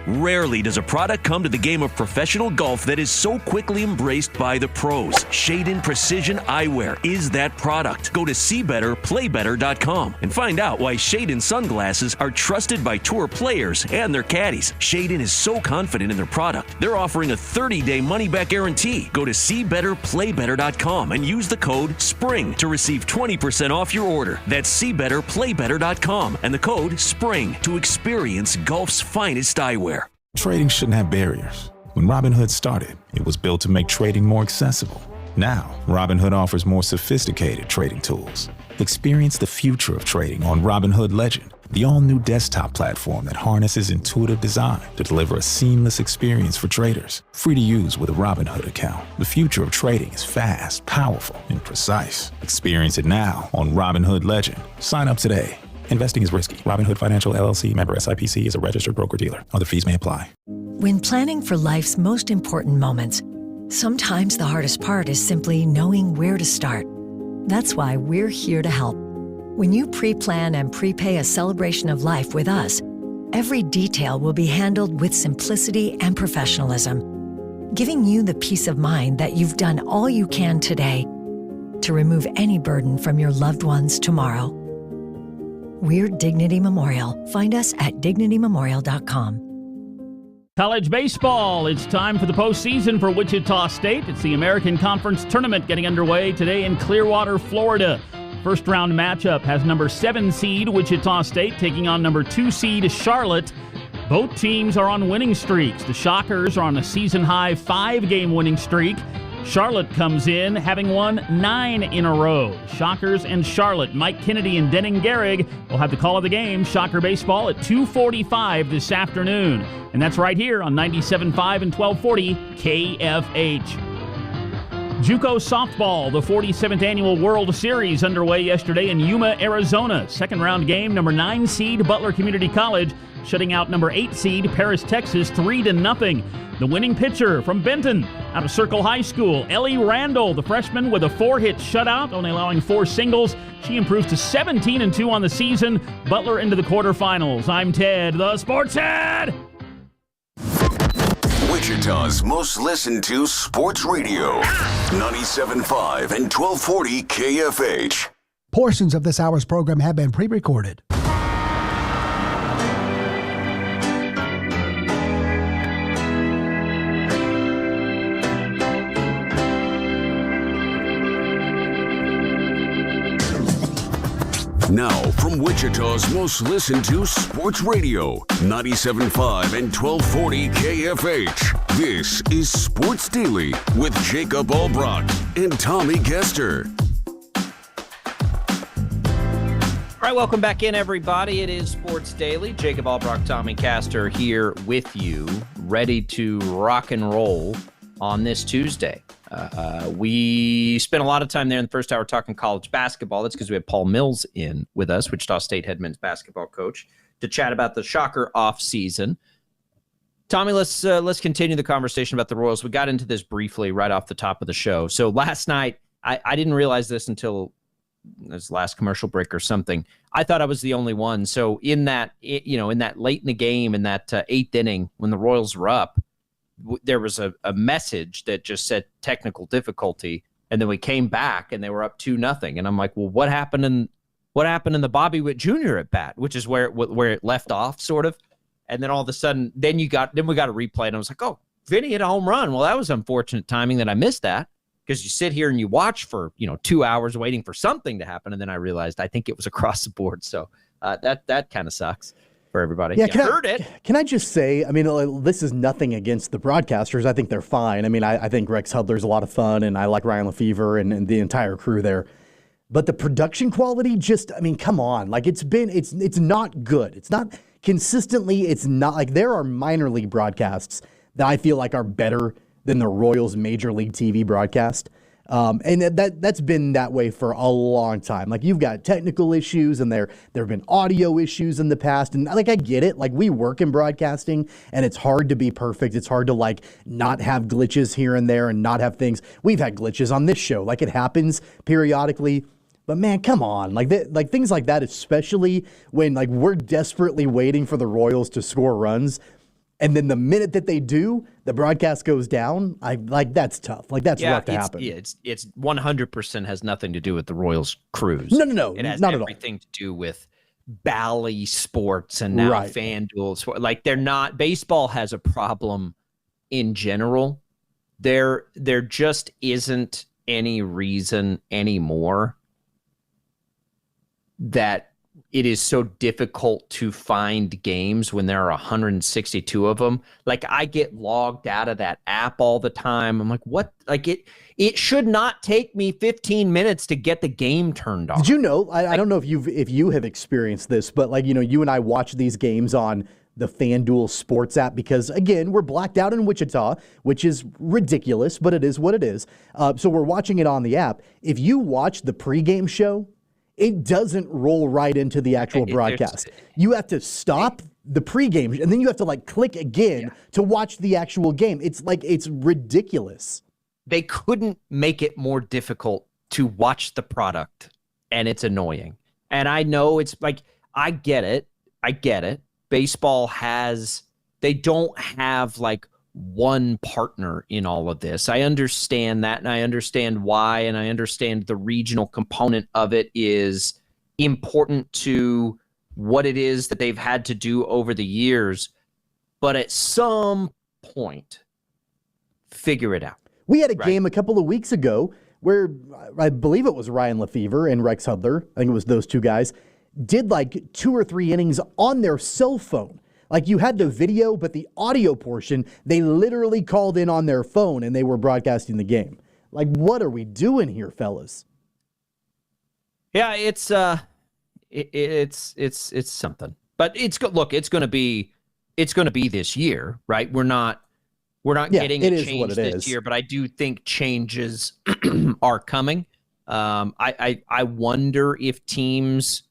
Rarely does a product come to the game of professional golf that is so quickly embraced by the pros. Shade-In Precision Eyewear is that product. Go to SeeBetterPlayBetter.com and find out why Shade-In sunglasses are trusted by tour players and their caddies. Shade-In is so confident in their product, they're offering a 30-day money-back guarantee. Go to SeeBetterPlayBetter.com and use the code SPRING to receive 20% off your order. That's SeeBetterPlayBetter.com and the code SPRING to experience golf's finest eyewear. Trading shouldn't have barriers. When Robinhood started, it was built to make trading more accessible. Now, Robinhood offers more sophisticated trading tools. Experience the future of trading on Robinhood Legend, the all-new desktop platform that harnesses intuitive design to deliver a seamless experience for traders. Free to use with a Robinhood account. The future of trading is fast, powerful, and precise. Experience it now on Robinhood Legend. Sign up today. Investing is risky. Robinhood Financial LLC, member SIPC, is a registered broker-dealer. Other fees may apply. When planning for life's most important moments, sometimes the hardest part is simply knowing where to start. That's why we're here to help. When you pre-plan and prepay a celebration of life with us, every detail will be handled with simplicity and professionalism, giving you the peace of mind that you've done all you can today to remove any burden from your loved ones tomorrow. We're Dignity Memorial. Find us at dignitymemorial.com. College baseball. It's time for the postseason for Wichita State. It's the American Conference Tournament getting underway today in Clearwater, Florida. First round matchup has number 7 seed Wichita State taking on number 2 seed Charlotte. Both teams are on winning streaks. The Shockers are on a season-high 5-game winning streak. Charlotte comes in having won 9 in a row. Shockers and Charlotte. Mike Kennedy and Denning Gehrig will have the call of the game. Shocker baseball at 2:45 this afternoon. And that's right here on 97.5 and 1240 KFH. JUCO softball, the 47th annual World Series underway yesterday in Yuma, Arizona. Second round game, number 9 seed Butler Community College shutting out number 8 seed Paris, Texas 3-0. The winning pitcher from Benton out of Circle High School, Ellie Randall, the freshman with a 4-hit shutout, only allowing 4 singles. She improves to 17-2 on the season. Butler into the quarterfinals. I'm Ted, the Sports Head. Wichita's most listened to sports radio. 97.5 and 1240 KFH. Portions of this hour's program have been pre-recorded. Now, from Wichita's most listened to sports radio, 97.5 and 1240 KFH. This is Sports Daily with Jacob Albrock and Tommy Kester. All right, welcome back in, everybody. It is Sports Daily. Jacob Albrock, Tommy Castor here with you, ready to rock and roll on this Tuesday. We spent a lot of time there in the first hour talking college basketball. That's because we have Paul Mills in with us, Wichita State head men's basketball coach, to chat about the Shocker off season. Tommy, let's continue the conversation about the Royals. We got into this briefly right off the top of the show. So last night, I didn't realize this until this last commercial break or something. I thought I was the only one. So in that late in the game, in that eighth inning, when the Royals were up, there was a message that just said technical difficulty, and then we came back and they were up 2-0. And I'm like, well, what happened in the Bobby Witt Jr. at bat, which is where it left off, sort of. And then all of a sudden, then we got a replay, and I was like, oh, Vinny hit a home run. Well, that was unfortunate timing that I missed that, because you sit here and you watch for 2 hours waiting for something to happen, and then I realized I think it was across the board. So that kind of sucks for everybody. Yeah, Can I just say, I mean, this is nothing against the broadcasters. I think they're fine. I mean, I think Rex Hudler's a lot of fun, and I like Ryan Lefevre and the entire crew there. But the production quality, come on. Like, it's not good. It's not consistently, it's not like there are minor league broadcasts that I feel like are better than the Royals Major League TV broadcast. And that's been that way for a long time. Like, you've got technical issues, and there have been audio issues in the past. And I get it. Like, we work in broadcasting, and it's hard to be perfect. It's hard to not have glitches here and there and not have things. We've had glitches on this show. Like, it happens periodically. But man, come on. Like things like that, especially when we're desperately waiting for the Royals to score runs. And then the minute that they do, the broadcast goes down. That's tough. That's rough to happen. Yeah, it's 100% has nothing to do with the Royals crews. No, it has not at all. Everything to do with Bally Sports and now FanDuel. Like, they're not. Baseball has a problem in general. There just isn't any reason anymore that it is so difficult to find games when there are 162 of them. Like, I get logged out of that app all the time. I'm like, what? Like, it should not take me 15 minutes to get the game turned on. Did you know? I don't know if you have experienced this, but you and I watch these games on the FanDuel Sports app because, again, we're blacked out in Wichita, which is ridiculous, but it is what it is. So we're watching it on the app. If you watch the pregame show, it doesn't roll right into the actual broadcast. You have to stop the pregame, and then you have to click again to watch the actual game. It's ridiculous. They couldn't make it more difficult to watch the product, and it's annoying. And I know it's I get it. Baseball they don't have one partner in all of this. I understand that, and I understand why, and I understand the regional component of it is important to what it is that they've had to do over the years. But at some point, figure it out. We had a game a couple of weeks ago where I believe it was Ryan Lefevre and Rex Hudler, I think it was those two guys, did 2 or 3 innings on their cell phone. You had the video, but the audio portion, they literally called in on their phone and they were broadcasting the game. What are we doing here, fellas? Yeah, it's something. But it's going to be this year, right? We're not getting a change this year, but I do think changes are coming. I wonder if teams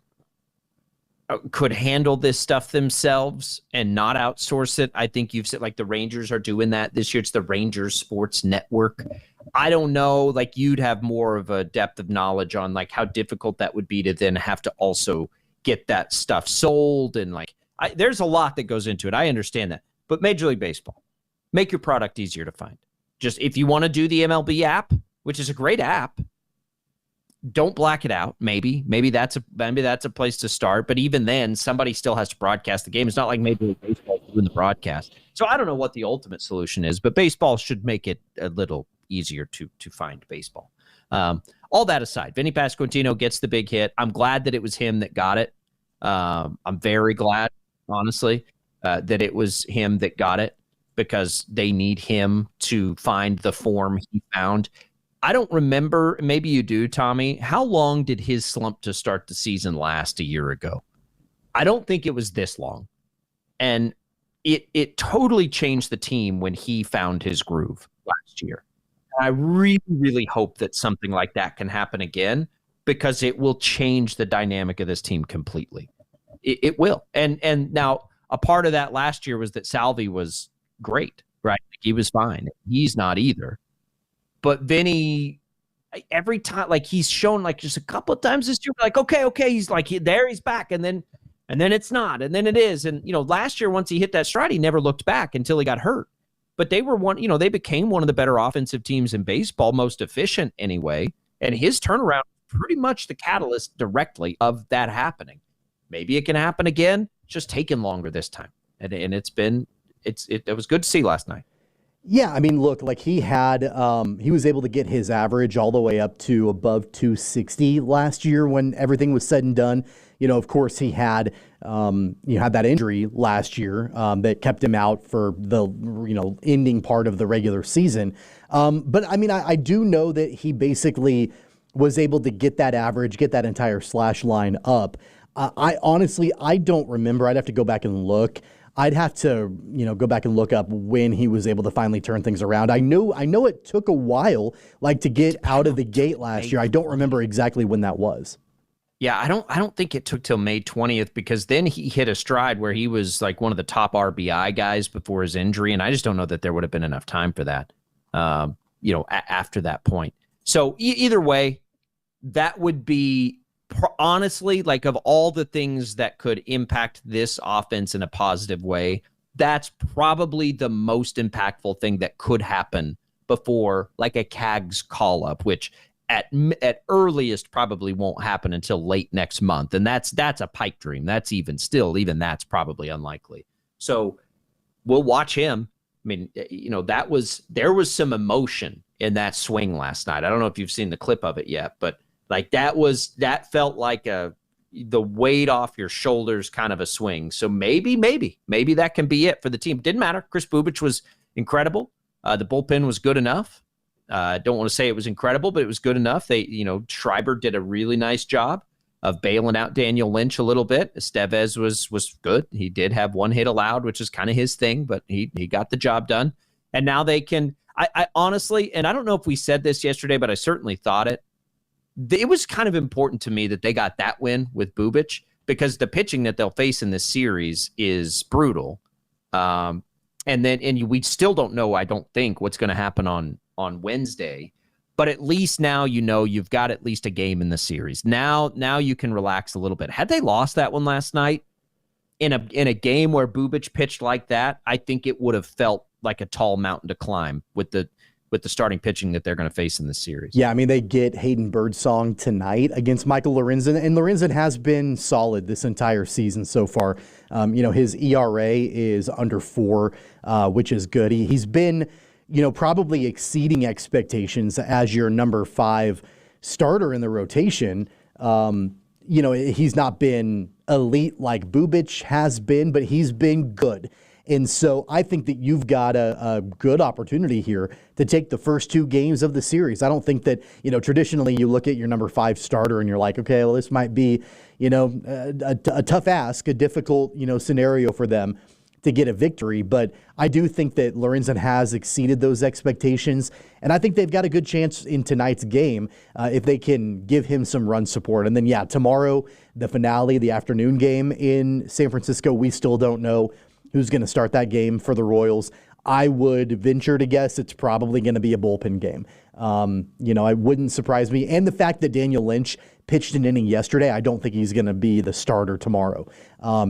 could handle this stuff themselves and not outsource it. I think you've said the Rangers are doing that this year. It's the Rangers Sports Network. I don't know, you'd have more of a depth of knowledge on how difficult that would be to then have to also get that stuff sold. And there's a lot that goes into it. I understand that. But Major League Baseball, make your product easier to find. Just if you want to do the MLB app, which is a great app, don't black it out. Maybe that's a place to start. But even then, somebody still has to broadcast the game. It's not like Major League Baseball doing the broadcast. So I don't know what the ultimate solution is, but baseball should make it a little easier to find baseball. All that aside, Vinny Pasquantino gets the big hit. I'm glad that it was him that got it. I'm very glad, honestly, that it was him that got it, because they need him to find the form he found. I don't remember, maybe you do, Tommy, how long did his slump to start the season last a year ago? I don't think it was this long. And it totally changed the team when he found his groove last year. I really, really hope that something like that can happen again, because it will change the dynamic of this team completely. It will. And now a part of that last year was that Salvi was great, right? He was fine. He's not either. But Vinny, every time, like he's shown like just a couple of times this year, like, okay, he's like, he's back. And then it's not, and then it is. And, last year, once he hit that stride, he never looked back until he got hurt. But they were they became one of the better offensive teams in baseball, most efficient anyway. And his turnaround pretty much the catalyst directly of that happening. Maybe it can happen again, just taking longer this time. And it was good to see last night. Yeah, I mean, look, like he was able to get his average all the way up to above 260 last year when everything was said and done. Of course, he had that injury last year that kept him out for the ending part of the regular season. But I mean, I do know that he basically was able to get that average, get that entire slash line up. I honestly don't remember. I'd have to go back and look. I'd have to, go back and look up when he was able to finally turn things around. I know it took a while, like to get out of the gate last year. I don't remember exactly when that was. Yeah, I don't think it took till May 20th, because then he hit a stride where he was like one of the top RBI guys before his injury, and I just don't know that there would have been enough time for that, after that point. So either way, that would be honestly, like, of all the things that could impact this offense in a positive way, that's probably the most impactful thing that could happen before, like, a CAGS call-up, which at earliest probably won't happen until late next month. And that's a pipe dream. That's even that's probably unlikely. So we'll watch him. I mean, there was some emotion in that swing last night. I don't know if you've seen the clip of it yet, but like that felt like the weight off your shoulders kind of a swing. So maybe that can be it for the team. Didn't matter. Chris Bubich was incredible. The bullpen was good enough. I don't want to say it was incredible, but it was good enough. Schreiber did a really nice job of bailing out Daniel Lynch a little bit. Estevez was good. He did have one hit allowed, which is kind of his thing, but he got the job done. And now they can, I honestly, and I don't know if we said this yesterday, but I certainly thought it. It was kind of important to me that they got that win with Bubich, because the pitching that they'll face in this series is brutal. And we still don't know, I don't think, what's going to happen on Wednesday. But at least now you've got at least a game in the series. Now you can relax a little bit. Had they lost that one last night in a game where Bubich pitched like that, I think it would have felt like a tall mountain to climb with the starting pitching that they're going to face in this series. Yeah, I mean, they get Hayden Birdsong tonight against Michael Lorenzen, and Lorenzen has been solid this entire season so far. His ERA is under 4, which is good. He's been, probably exceeding expectations as your number 5 starter in the rotation. He's not been elite like Bubich has been, but he's been good. And so I think that you've got a good opportunity here to take the first 2 games of the series. I don't think that, traditionally you look at your number 5 starter and you're like, okay, well, this might be, a tough ask, a difficult, scenario for them to get a victory. But I do think that Lorenzen has exceeded those expectations. And I think they've got a good chance in tonight's game if they can give him some run support. And then, tomorrow, the finale, the afternoon game in San Francisco, we still don't know who's going to start that game for the Royals. I would venture to guess it's probably going to be a bullpen game. It wouldn't surprise me. And the fact that Daniel Lynch pitched an inning yesterday, I don't think he's going to be the starter tomorrow.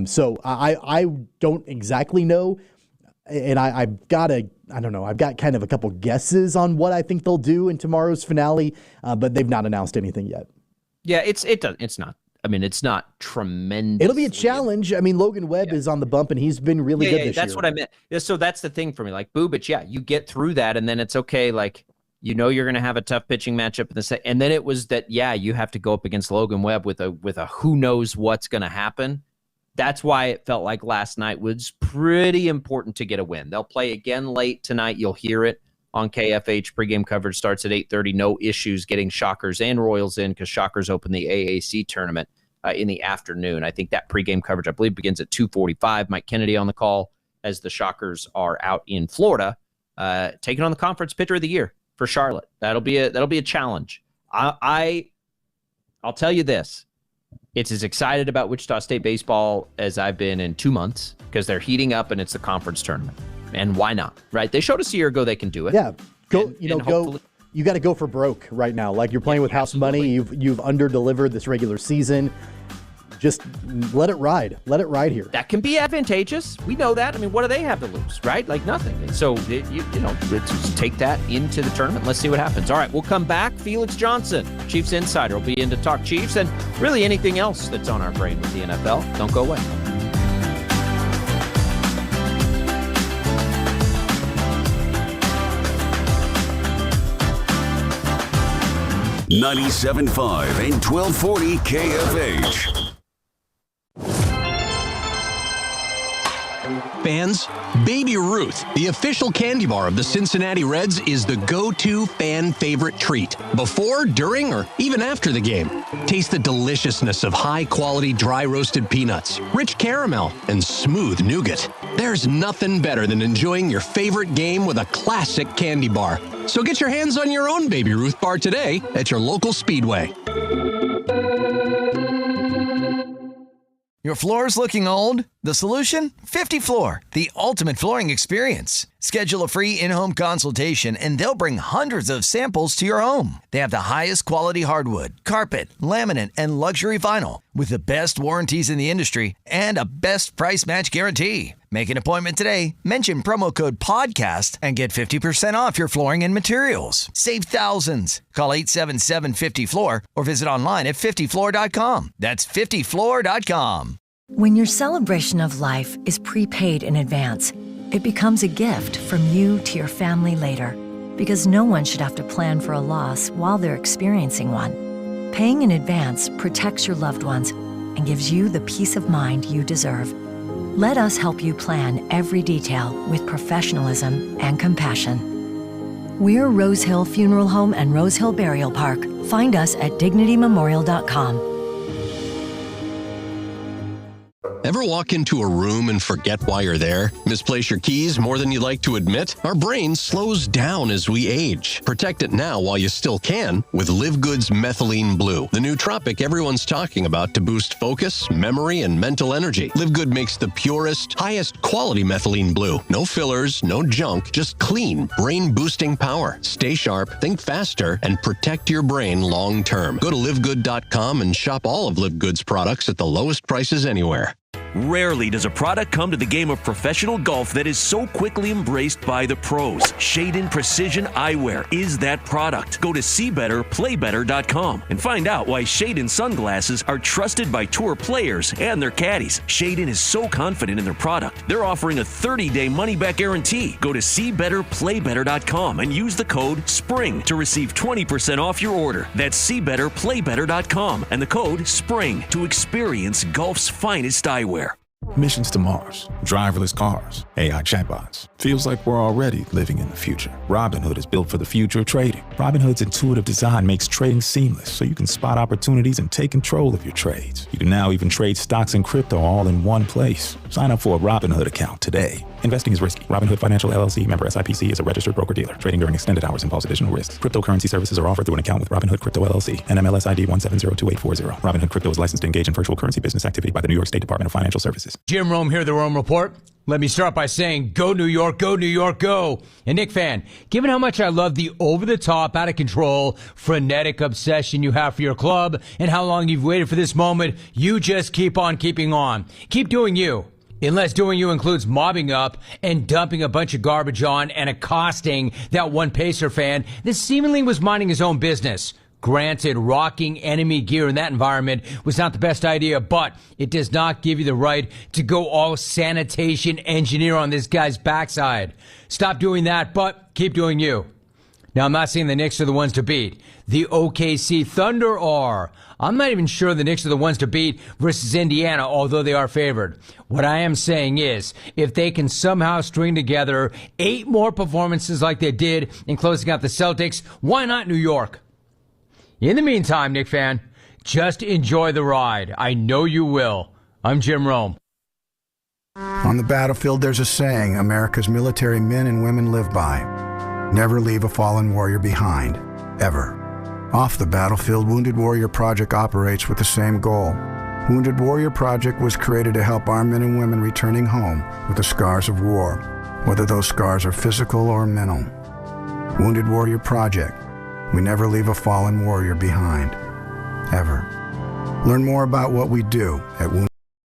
So I don't exactly know And I've got kind of a couple guesses on what I think they'll do in tomorrow's finale, but they've not announced anything yet. Yeah, it's not. I mean, it's not tremendous. It'll be a challenge. I mean, Logan Webb is on the bump, and he's been really good this year. That's what I meant. So that's the thing for me. Like Bubich, you get through that, and then it's okay. Like, you're going to have a tough pitching matchup in the set. And then it was that, you have to go up against Logan Webb with a who knows what's going to happen. That's why it felt like last night was pretty important to get a win. They'll play again late tonight. You'll hear it on KFH. Pregame coverage starts at 8:30. No issues getting Shockers and Royals in because Shockers open the AAC tournament in the afternoon. I think that pregame coverage, I believe, begins at 2:45. Mike Kennedy on the call as the Shockers are out in Florida, taking on the conference pitcher of the year for Charlotte. That'll be a challenge. I'll tell you this. It's as excited about Wichita State baseball as I've been in 2 months because they're heating up and it's the conference tournament. And why not, right? They showed us a year ago they can do it. Yeah, go. You got to go for broke right now. Like you're playing with house money. You've under-delivered this regular season. Just let it ride. Let it ride here. That can be advantageous. We know that. I mean, what do they have to lose, right? Like nothing. And so, let's just take that into the tournament. Let's see what happens. All right, we'll come back. Felix Johnson, Chiefs Insider, will be in to talk Chiefs and really anything else that's on our brain with the NFL. Don't go away. .97.5 and 1240 KFH. Fans, Baby Ruth, the official candy bar of the Cincinnati Reds, is the go-to fan favorite treat before, during, or even after the game. Taste the deliciousness of high-quality dry roasted peanuts, rich caramel, and smooth nougat. There's nothing better than enjoying your favorite game with a classic candy bar. So get your hands on your own Baby Ruth bar today at your local Speedway. Your floor's looking old? The solution? 50 Floor, the ultimate flooring experience. Schedule a free in-home consultation and they'll bring hundreds of samples to your home. They have the highest quality hardwood, carpet, laminate, and luxury vinyl with the best warranties in the industry and a best price match guarantee. Make an appointment today, mention promo code PODCAST, and get 50% off your flooring and materials. Save thousands. Call 877-50-FLOOR or visit online at 50floor.com. That's 50floor.com. When your celebration of life is prepaid in advance, it becomes a gift from you to your family later, because no one should have to plan for a loss while they're experiencing one. Paying in advance protects your loved ones and gives you the peace of mind you deserve. Let us help you plan every detail with professionalism and compassion. We're Rose Hill Funeral Home and Rose Hill Burial Park. Find us at dignitymemorial.com. Ever walk into a room and forget why you're there? Misplace your keys more than you'd like to admit? Our brain slows down as we age. Protect it now while you still can with Live Good's Methylene Blue, the new tropic everyone's talking about to boost focus, memory, and mental energy. Live Good makes the purest, highest quality methylene blue. No fillers, no junk, just clean, brain-boosting power. Stay sharp, think faster, and protect your brain long-term. Go to livegood.com and shop all of Live Good's products at the lowest prices anywhere. Rarely does a product come to the game of professional golf that is so quickly embraced by the pros. Shadin Precision Eyewear is that product. Go to SeeBetterPlayBetter.com and find out why Shadin sunglasses are trusted by tour players and their caddies. Shadin is so confident in their product, they're offering a 30-day money-back guarantee. Go to SeeBetterPlayBetter.com and use the code SPRING to receive 20% off your order. That's SeeBetterPlayBetter.com and the code SPRING to experience golf's finest eyewear. Missions to Mars, driverless cars, AI chatbots. Feels like we're already living in the future. Robinhood is built for the future of trading. Robinhood's intuitive design makes trading seamless so you can spot opportunities and take control of your trades. You can now even trade stocks and crypto all in one place. Sign up for a Robinhood account today. Investing is risky. Robinhood Financial LLC, member SIPC, is a registered broker-dealer. Trading during extended hours involves additional risks. Cryptocurrency services are offered through an account with Robinhood Crypto LLC and NMLS ID 1702840. Robinhood Crypto is licensed to engage in virtual currency business activity by the New York State Department of Financial Services. Jim Rome here, the Rome Report. Let me start by saying, go New York, go New York, go. And Nick Fan, given how much I love the over-the-top, out-of-control, frenetic obsession you have for your club and how long you've waited for this moment, you just keep on keeping on. Keep doing you. Unless doing you includes mobbing up and dumping a bunch of garbage on and accosting that one Pacer fan that seemingly was minding his own business. Granted, rocking enemy gear in that environment was not the best idea, but it does not give you the right to go all sanitation engineer on this guy's backside. Stop doing that, but keep doing you. Now, I'm not saying the Knicks are the ones to beat. The OKC Thunder are. I'm not even sure the Knicks are the ones to beat versus Indiana, although they are favored. What I am saying is, if they can somehow string together 8 more performances like they did in closing out the Celtics, why not New York? In the meantime, Knick fan, just enjoy the ride. I know you will. I'm Jim Rome. On the battlefield, there's a saying America's military men and women live by. Never leave a fallen warrior behind, ever. Off the battlefield, Wounded Warrior Project operates with the same goal. Wounded Warrior Project was created to help our men and women returning home with the scars of war, whether those scars are physical or mental. Wounded Warrior Project. We never leave a fallen warrior behind, ever. Learn more about what we do at Wounded